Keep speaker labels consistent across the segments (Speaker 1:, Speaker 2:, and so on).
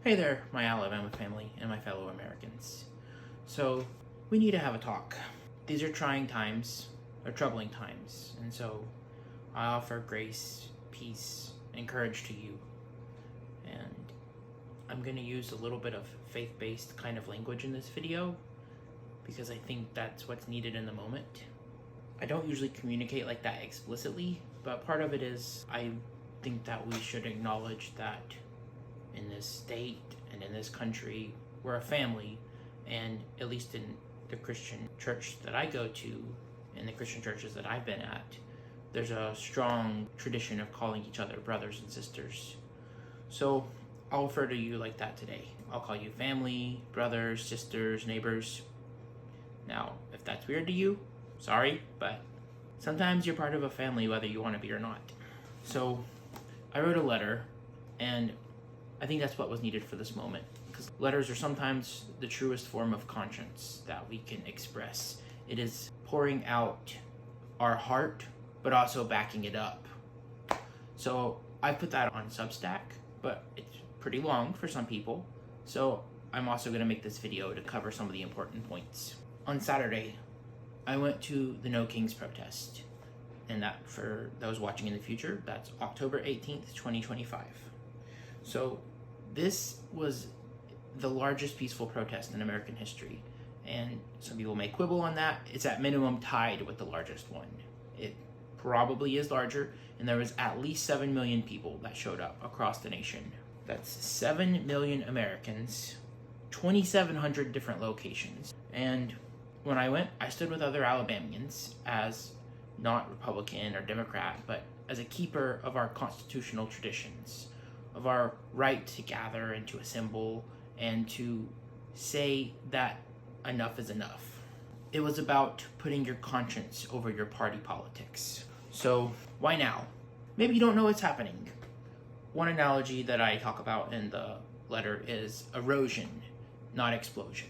Speaker 1: Hey there, my Alabama family and my fellow Americans. So, we need to have a talk. These are trying times, or troubling times, and so I offer grace, peace, and courage to you. And I'm going to use a little bit of faith-based kind of language in this video because I think that's what's needed in the moment. I don't usually communicate like that explicitly, but part of it is I think that we should acknowledge that in this state and in this country, we're a family, and at least in the Christian church that I go to, and the Christian churches that I've been at, there's a strong tradition of calling each other brothers and sisters. So I'll refer to you like that today. I'll call you family, brothers, sisters, neighbors. Now, if that's weird to you, sorry, but sometimes you're part of a family whether you want to be or not. So I wrote a letter, and I think that's what was needed for this moment, because letters are sometimes the truest form of conscience that we can express. It is pouring out our heart, but also backing it up. So I put that on Substack, but it's pretty long for some people. So I'm also going to make this video to cover some of the important points. On Saturday, I went to the No Kings protest, and that, for those watching in the future, that's October 18th, 2025. So this was the largest peaceful protest in American history, and some people may quibble on that. It's at minimum tied with the largest one. It probably is larger, and there was at least 7 million people that showed up across the nation. That's 7 million Americans, 2,700 different locations. And when I went, I stood with other Alabamians as not Republican or Democrat, but as a keeper of our constitutional traditions, of our right to gather and to assemble and to say that enough is enough. It was about putting your conscience over your party politics. So why now? Maybe you don't know what's happening. One analogy that I talk about in the letter is erosion, not explosion.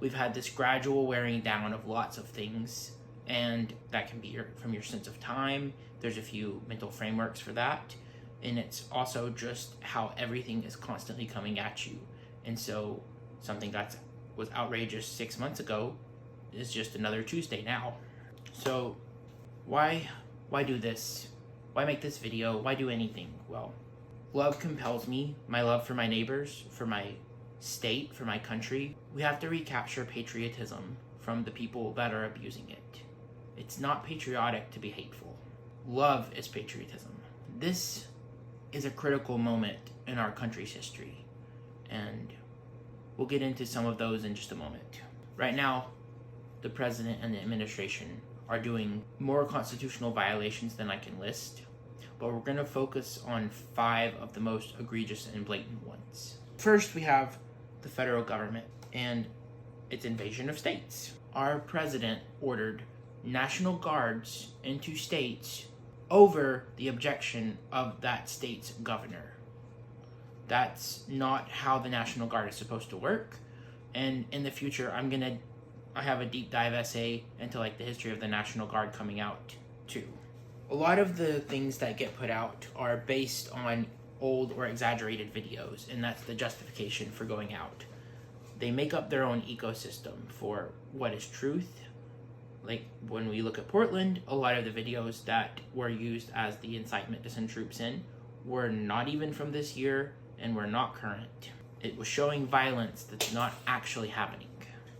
Speaker 1: We've had this gradual wearing down of lots of things, and that can be from your sense of time. There's a few mental frameworks for that. And it's also just how everything is constantly coming at you. And so something that was outrageous 6 months ago is just another Tuesday now. So why do this? Why make this video? Why do anything? Well, love compels me. My love for my neighbors, for my state, for my country. We have to recapture patriotism from the people that are abusing it. It's not patriotic to be hateful. Love is patriotism. This is a critical moment in our country's history, and we'll get into some of those in just a moment. Right now, the president and the administration are doing more constitutional violations than I can list, but we're going to focus on 5 of the most egregious and blatant ones. First, we have the federal government and its invasion of states. Our president ordered National Guards into states over the objection of that state's governor. That's not how the National Guard is supposed to work. And in the future, I have a deep dive essay into the history of the National Guard coming out too. A lot of the things that get put out are based on old or exaggerated videos, and that's the justification for going out. They make up their own ecosystem for what is truth. Like when we look at Portland, a lot of the videos that were used as the incitement to send troops in were not even from this year and were not current. It was showing violence that's not actually happening.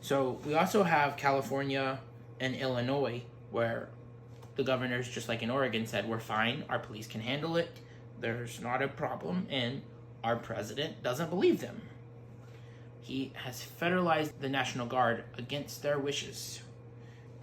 Speaker 1: So we also have California and Illinois, where the governors, just like in Oregon, said, we're fine, our police can handle it, there's not a problem, and our president doesn't believe them. He has federalized the National Guard against their wishes,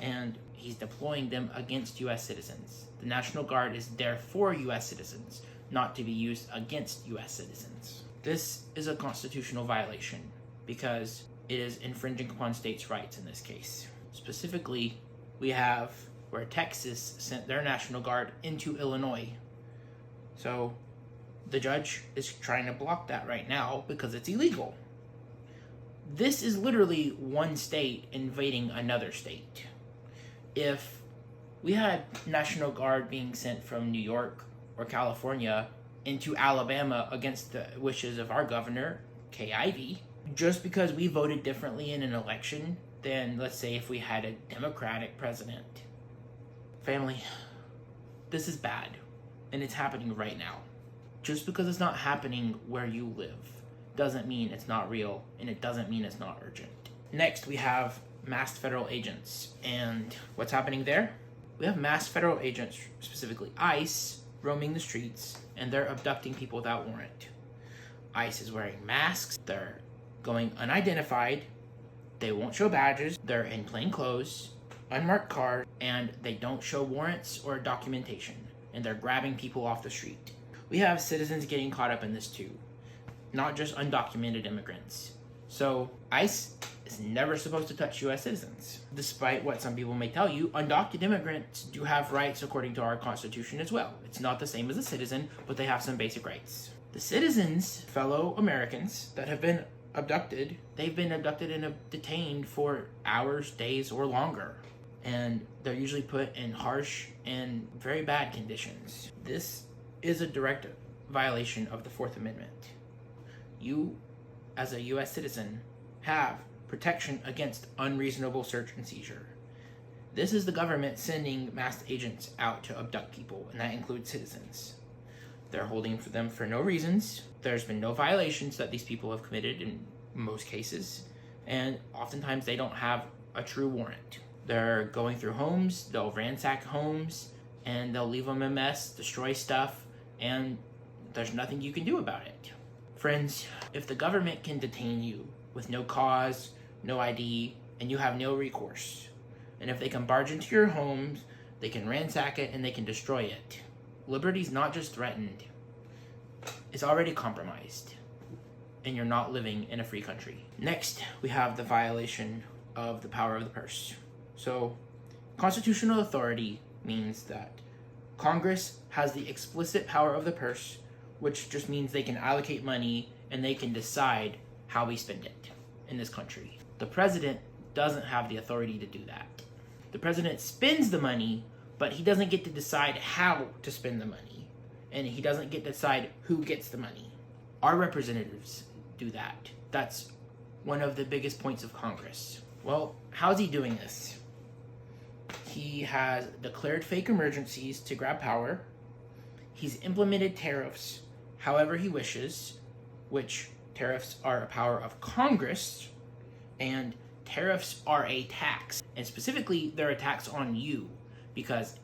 Speaker 1: and he's deploying them against U.S. citizens. The National Guard is there for U.S. citizens, not to be used against U.S. citizens. This is a constitutional violation because it is infringing upon states' rights in this case. Specifically, we have where Texas sent their National Guard into Illinois. So the judge is trying to block that right now because it's illegal. This is literally one state invading another state. If we had National Guard being sent from New York or California into Alabama against the wishes of our governor, KIV. Just because we voted differently in an election than, let's say, if we had a Democratic president. Family, this is bad, and it's happening right now. Just because it's not happening where you live doesn't mean it's not real, and it doesn't mean it's not urgent. Next, we have masked federal agents, and what's happening there? We have masked federal agents, specifically ICE, roaming the streets, and they're abducting people without warrant. ICE is wearing masks, they're going unidentified, they won't show badges, they're in plain clothes, unmarked cars, and they don't show warrants or documentation, and they're grabbing people off the street. We have citizens getting caught up in this too, not just undocumented immigrants. So ICE is never supposed to touch U.S. citizens. Despite what some people may tell you, undocumented immigrants do have rights according to our Constitution as well. It's not the same as a citizen, but they have some basic rights. The citizens, fellow Americans that have been abducted, they've been abducted and detained for hours, days, or longer. And they're usually put in harsh and very bad conditions. This is a direct violation of the Fourth Amendment. You, as a U.S. citizen, have protection against unreasonable search and seizure. This is the government sending masked agents out to abduct people, and that includes citizens. They're holding for them for no reasons. There's been no violations that these people have committed in most cases, and oftentimes they don't have a true warrant. They're going through homes, they'll ransack homes, and they'll leave them a mess, destroy stuff, and there's nothing you can do about it. Friends, if the government can detain you with no cause, no ID, and you have no recourse, and if they can barge into your homes, they can ransack it and they can destroy it, liberty's not just threatened, it's already compromised, and you're not living in a free country. Next, we have the violation of the power of the purse. So, constitutional authority means that Congress has the explicit power of the purse, which just means they can allocate money and they can decide how we spend it in this country. The president doesn't have the authority to do that. The president spends the money, but he doesn't get to decide how to spend the money, and he doesn't get to decide who gets the money. Our representatives do that. That's one of the biggest points of Congress. Well, how's he doing this? He has declared fake emergencies to grab power. He's implemented tariffs however he wishes, which tariffs are a power of Congress, and tariffs are a tax. And specifically, they're a tax on you, because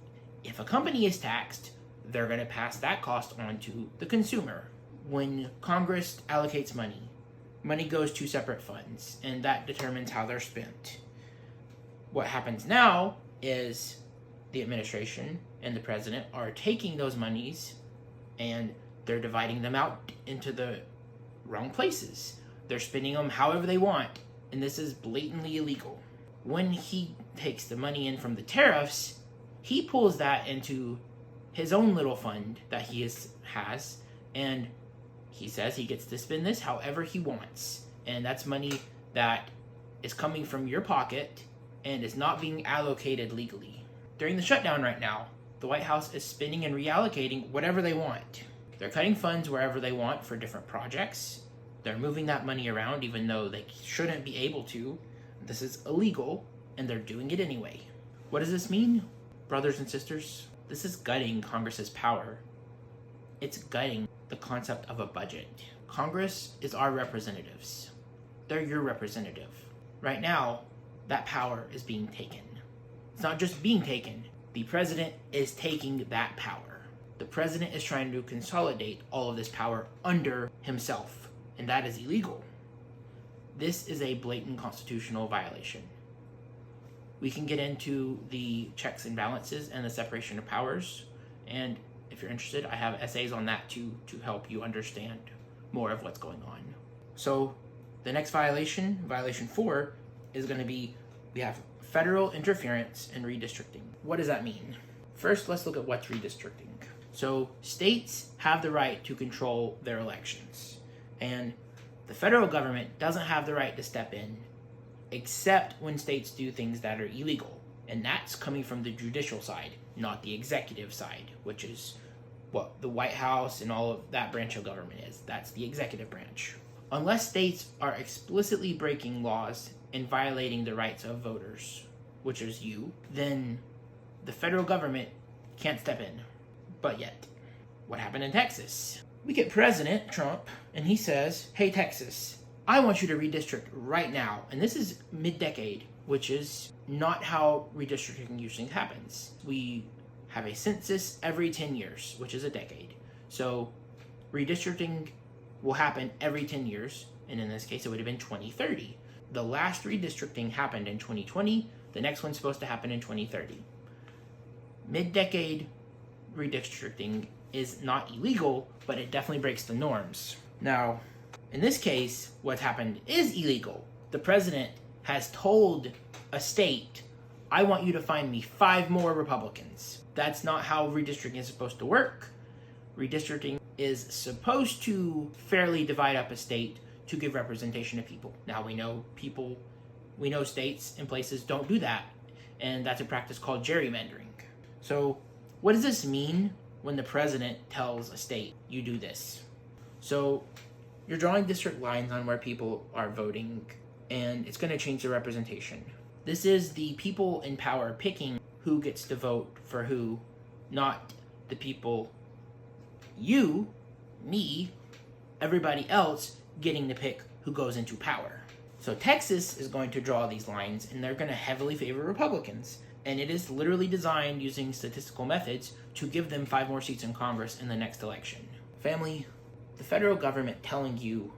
Speaker 1: if a company is taxed, they're going to pass that cost on to the consumer. When Congress allocates money, money goes to separate funds, and that determines how they're spent. What happens now is the administration and the president are taking those monies and they're dividing them out into the wrong places. They're spending them however they want, and this is blatantly illegal. When he takes the money in from the tariffs, he pulls that into his own little fund that he has, and he says he gets to spend this however he wants. And that's money that is coming from your pocket and is not being allocated legally. During the shutdown right now, the White House is spending and reallocating whatever they want. They're cutting funds wherever they want for different projects. They're moving that money around even though they shouldn't be able to. This is illegal, and they're doing it anyway. What does this mean, brothers and sisters? This is gutting Congress's power. It's gutting the concept of a budget. Congress is our representatives. They're your representative. Right now, that power is being taken. It's not just being taken. The president is taking that power. The president is trying to consolidate all of this power under himself, and that is illegal. This is a blatant constitutional violation. We can get into the checks and balances and the separation of powers, and if you're interested, I have essays on that too to help you understand more of what's going on. So the next violation, violation 4, is going to be, we have federal interference in redistricting. What does that mean? First, let's look at what's redistricting. So states have the right to control their elections, and the federal government doesn't have the right to step in except when states do things that are illegal, and that's coming from the judicial side, not the executive side, which is what the White House and all of that branch of government is. That's the executive branch. unless states are explicitly breaking laws and violating the rights of voters, which is you, then the federal government can't step in. But yet, what happened in Texas? We get President Trump, and he says, hey, Texas, I want you to redistrict right now. And this is mid-decade, which is not how redistricting usually happens. We have a census every 10 years, which is a decade. So redistricting will happen every 10 years, and in this case, it would have been 2030. The last redistricting happened in 2020. The next one's supposed to happen in 2030. Mid-decade redistricting is not illegal, but it definitely breaks the norms. Now, in this case, what happened is illegal. The president has told a state, I want you to find me 5 more Republicans. That's not how redistricting is supposed to work. Redistricting is supposed to fairly divide up a state to give representation to people. Now we know states and places don't do that, and that's a practice called gerrymandering. So what does this mean when the president tells a state, you do this? So you're drawing district lines on where people are voting, and it's going to change the representation. This is the people in power picking who gets to vote for who, not the people, you, me, everybody else getting to pick who goes into power. So Texas is going to draw these lines, and they're going to heavily favor Republicans. And it is literally designed using statistical methods to give them 5 more seats in Congress in the next election. Family, the federal government telling you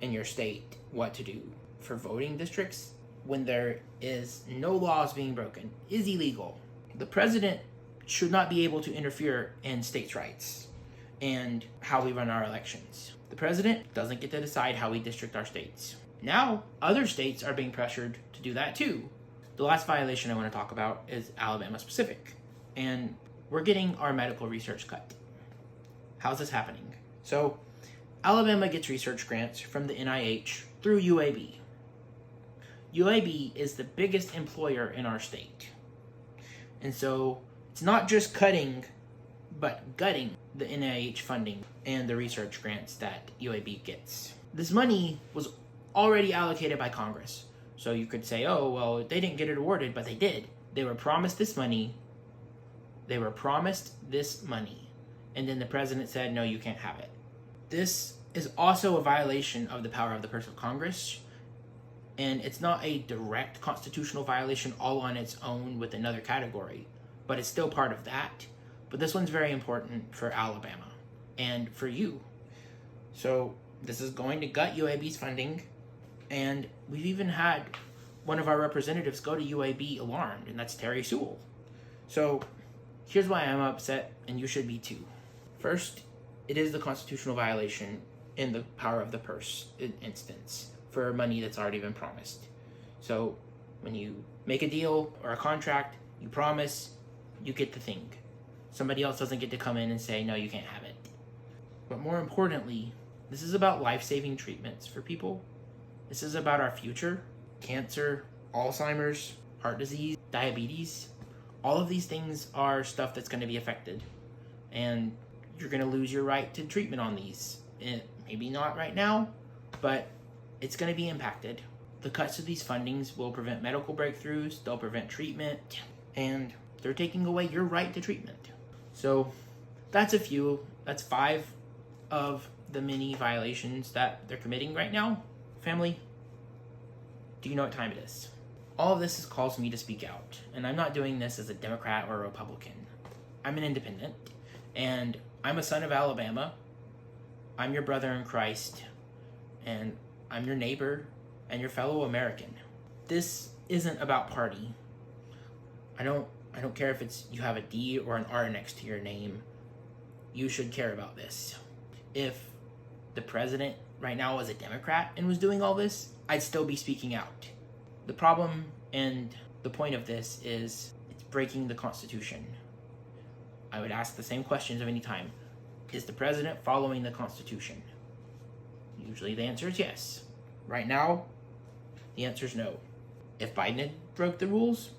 Speaker 1: in your state what to do for voting districts when there is no laws being broken is illegal. The president should not be able to interfere in states' rights and how we run our elections. The president doesn't get to decide how we district our states. Now, other states are being pressured to do that too. The last violation I want to talk about is Alabama specific. And we're getting our medical research cut. How's this happening? So, Alabama gets research grants from the NIH through UAB. UAB is the biggest employer in our state. And so, it's not just cutting, but gutting the NIH funding and the research grants that UAB gets. This money was already allocated by Congress. So you could say, oh, well, they didn't get it awarded, but they did. They were promised this money. And then the president said, no, you can't have it. This is also a violation of the power of the purse of Congress. And it's not a direct constitutional violation all on its own with another category, but it's still part of that. But this one's very important for Alabama and for you. So this is going to gut UAB's funding. And we've even had one of our representatives go to UAB alarmed, and that's Terry Sewell. So here's why I'm upset, and you should be too. First, it is the constitutional violation in the power of the purse instance for money that's already been promised. So when you make a deal or a contract, you promise, you get the thing. Somebody else doesn't get to come in and say, no, you can't have it. But more importantly, this is about life-saving treatments for people. This is about our future. Cancer, Alzheimer's, heart disease, diabetes. All of these things are stuff that's going to be affected. And you're going to lose your right to treatment on these. Maybe not right now, but it's going to be impacted. The cuts to these fundings will prevent medical breakthroughs, they'll prevent treatment, and they're taking away your right to treatment. So that's 5 of the many violations that they're committing right now. Family, do you know what time it is? All of this calls me to speak out, and I'm not doing this as a Democrat or a Republican. I'm an independent, and I'm a son of Alabama. I'm your brother in Christ, and I'm your neighbor and your fellow American. This isn't about party. I don't care if you have a D or an R next to your name. You should care about this. If the president right now was a Democrat and was doing all this, I'd still be speaking out. The problem and the point of this is it's breaking the Constitution. I would ask the same questions of any time. Is the president following the Constitution? Usually the answer is yes. Right now, the answer is no. If Biden had broke the rules,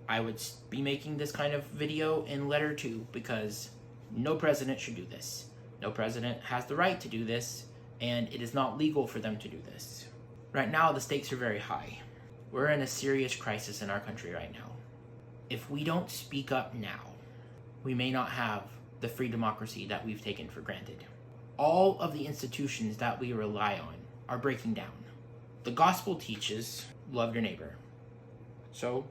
Speaker 1: I would be making this kind of video in letter 2 because no president should do this. No president has the right to do this, and it is not legal for them to do this. Right now, the stakes are very high. We're in a serious crisis in our country right now. If we don't speak up now, we may not have the free democracy that we've taken for granted. All of the institutions that we rely on are breaking down. The gospel teaches, love your neighbor. So,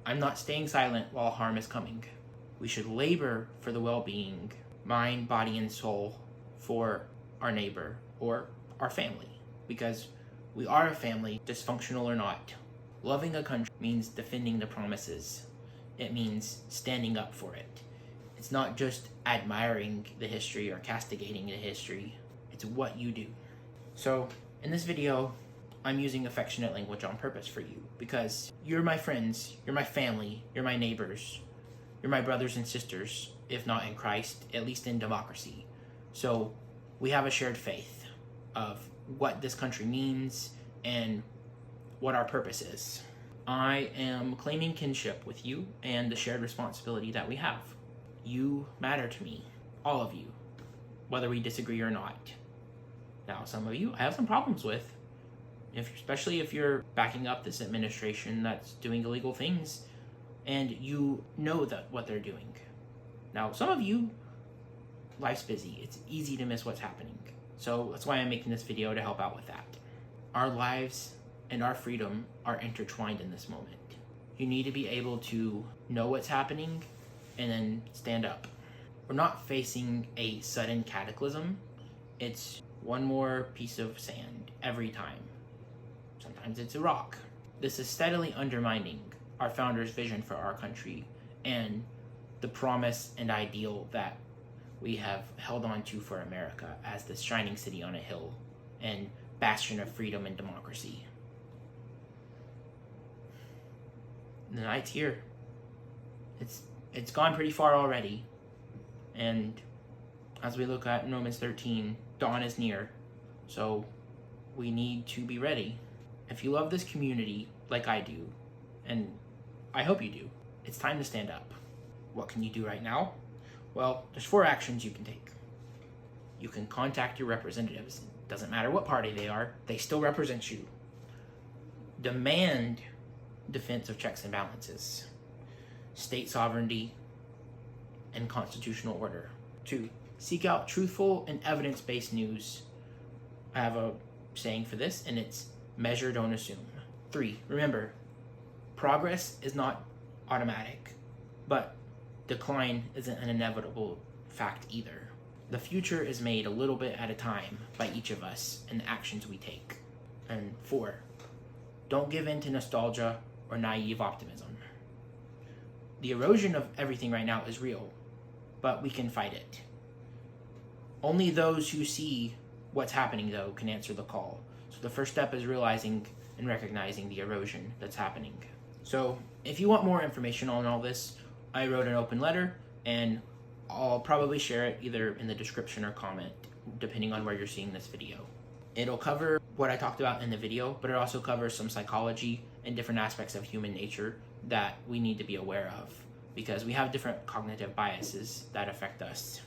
Speaker 1: I'm not staying silent while harm is coming. We should labor for the well-being, mind, body, and soul for our neighbor or our family. Because we are a family, dysfunctional or not. Loving a country means defending the promises. It means standing up for it. It's not just admiring the history or castigating the history. It's what you do. So, in this video, I'm using affectionate language on purpose for you because you're my friends, you're my family, you're my neighbors, you're my brothers and sisters, if not in Christ, at least in democracy. So, we have a shared faith of what this country means and what our purpose is. I am claiming kinship with you and the shared responsibility that we have. You matter to me, all of you, whether we disagree or not. Now, some of you I have some problems with, especially if you're backing up this administration that's doing illegal things and you know that what they're doing. Now, some of you, life's busy. It's easy to miss what's happening. So that's why I'm making this video, to help out with that. Our lives and our freedom are intertwined in this moment. You need to be able to know what's happening and then stand up. We're not facing a sudden cataclysm. It's one more piece of sand every time. Sometimes it's a rock. This is steadily undermining our founders' vision for our country and the promise and ideal that we have held on to for America as this shining city on a hill and bastion of freedom and democracy. The night's here. It's gone pretty far already. And as we look at Romans 13, dawn is near. So we need to be ready. If you love this community like I do, and I hope you do, it's time to stand up. What can you do right now? Well, there's 4 actions you can take. You can contact your representatives. Doesn't matter what party they are, they still represent you. Demand defense of checks and balances, state sovereignty, and constitutional order. 2, seek out truthful and evidence-based news. I have a saying for this, and it's measure, don't assume. 3, remember, progress is not automatic, but decline isn't an inevitable fact either. The future is made a little bit at a time by each of us and the actions we take. And 4, don't give in to nostalgia or naive optimism. The erosion of everything right now is real, but we can fight it. Only those who see what's happening, though, can answer the call. So the first step is realizing and recognizing the erosion that's happening. So if you want more information on all this, I wrote an open letter, and I'll probably share it either in the description or comment, depending on where you're seeing this video. It'll cover what I talked about in the video, but it also covers some psychology and different aspects of human nature that we need to be aware of, because we have different cognitive biases that affect us.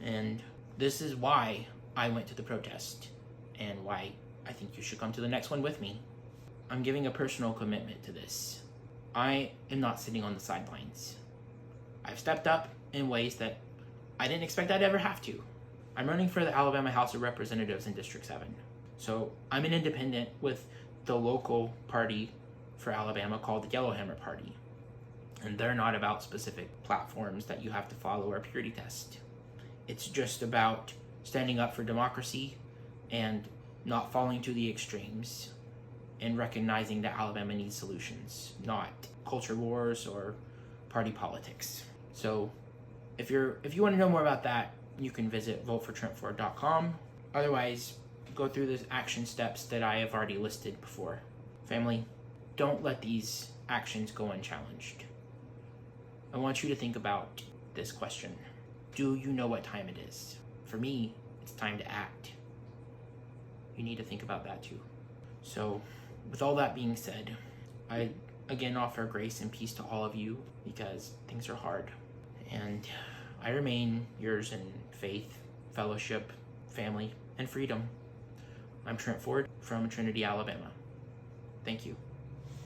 Speaker 1: And this is why I went to the protest, and why I think you should come to the next one with me. I'm giving a personal commitment to this. I am not sitting on the sidelines. I've stepped up in ways that I didn't expect I'd ever have to. I'm running for the Alabama House of Representatives in District 7. So I'm an independent with the local party for Alabama called the Yellowhammer Party. And they're not about specific platforms that you have to follow or purity test. It's just about standing up for democracy and not falling to the extremes and recognizing that Alabama needs solutions, not culture wars or party politics. So if you want to know more about that, you can visit votefortrent4.com. Otherwise, go through the action steps that I have already listed before. Family, don't let these actions go unchallenged. I want you to think about this question. Do you know what time it is? For me, it's time to act. You need to think about that too. So, with all that being said, I again offer grace and peace to all of you because things are hard. And I remain yours in faith, fellowship, family, and freedom. I'm Trent Ford from Trinity, Alabama. Thank you.